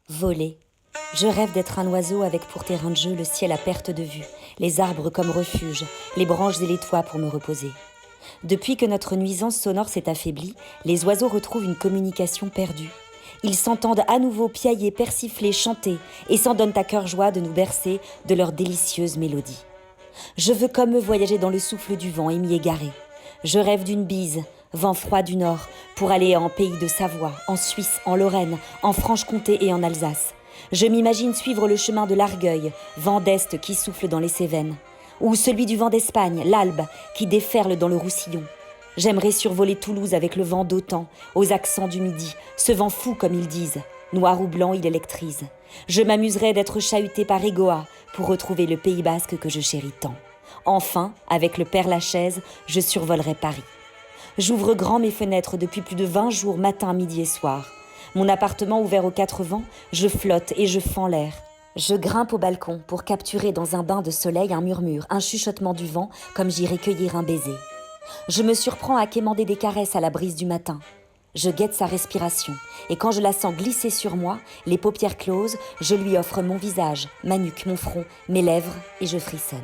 Voler. Je rêve d'être un oiseau avec pour terrain de jeu le ciel à perte de vue, les arbres comme refuge, les branches et les toits pour me reposer. Depuis que notre nuisance sonore s'est affaiblie, les oiseaux retrouvent une communication perdue. Ils s'entendent à nouveau piailler, persifler, chanter et s'en donnent à cœur joie de nous bercer de leurs délicieuses mélodies. Je veux comme eux voyager dans le souffle du vent et m'y égarer. Je rêve d'une bise, vent froid du nord, pour aller en pays de Savoie, en Suisse, en Lorraine, en Franche-Comté et en Alsace. Je m'imagine suivre le chemin de l'Argueil, vent d'Est qui souffle dans les Cévennes, ou celui du vent d'Espagne, l'Albe, qui déferle dans le Roussillon. J'aimerais survoler Toulouse avec le vent d'Autan, aux accents du midi, ce vent fou comme ils disent. Noir ou blanc, il électrise. Je m'amuserais d'être chahuté par Egoa pour retrouver le Pays basque que je chéris tant. Enfin, avec le Père Lachaise, je survolerai Paris. J'ouvre grand mes fenêtres depuis plus de 20 jours, matin, midi et soir. Mon appartement ouvert aux 4 vents, je flotte et je fends l'air. Je grimpe au balcon pour capturer dans un bain de soleil un murmure, un chuchotement du vent, comme j'irais cueillir un baiser. Je me surprends à quémander des caresses à la brise du matin. Je guette sa respiration, et quand je la sens glisser sur moi, les paupières closes, je lui offre mon visage, ma nuque, mon front, mes lèvres, et je frissonne.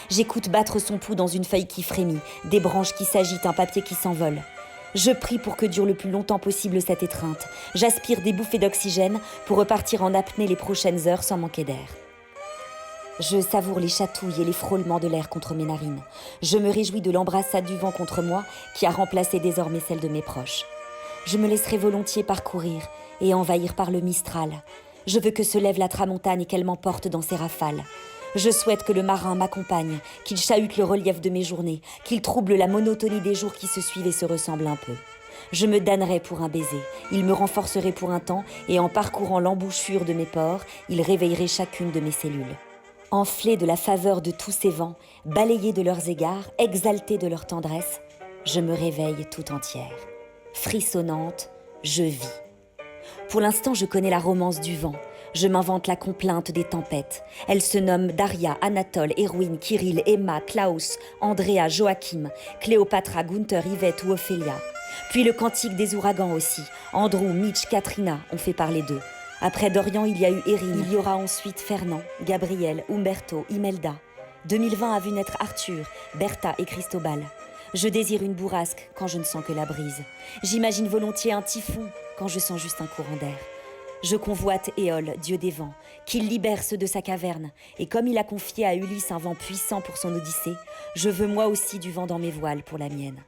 J'écoute battre son pouls dans une feuille qui frémit, des branches qui s'agitent, un papier qui s'envole. Je prie pour que dure le plus longtemps possible cette étreinte. J'aspire des bouffées d'oxygène pour repartir en apnée les prochaines heures sans manquer d'air. Je savoure les chatouilles et les frôlements de l'air contre mes narines. Je me réjouis de l'embrassade du vent contre moi qui a remplacé désormais celle de mes proches. Je me laisserai volontiers parcourir et envahir par le Mistral. Je veux que se lève la tramontane et qu'elle m'emporte dans ses rafales. Je souhaite que le marin m'accompagne, qu'il chahute le relief de mes journées, qu'il trouble la monotonie des jours qui se suivent et se ressemblent un peu. Je me damnerai pour un baiser, il me renforcerait pour un temps et en parcourant l'embouchure de mes pores, il réveillerait chacune de mes cellules. Enflée de la faveur de tous ces vents, balayée de leurs égards, exaltée de leur tendresse, je me réveille tout entière. Frissonnante, je vis. Pour l'instant, je connais la romance du vent. Je m'invente la complainte des tempêtes. Elles se nomment Daria, Anatole, Erwin, Kirill, Emma, Klaus, Andrea, Joachim, Cléopatra, Gunther, Yvette ou Ophélia. Puis le cantique des ouragans aussi. Andrew, Mitch, Katrina ont fait parler d'eux. Après Dorian, il y a eu Erin. Il y aura ensuite Fernand, Gabriel, Umberto, Imelda. 2020 a vu naître Arthur, Bertha et Cristobal. Je désire une bourrasque quand je ne sens que la brise. J'imagine volontiers un typhon quand je sens juste un courant d'air. Je convoite Éole, dieu des vents, qu'il libère ceux de sa caverne. Et comme il a confié à Ulysse un vent puissant pour son odyssée, je veux moi aussi du vent dans mes voiles pour la mienne.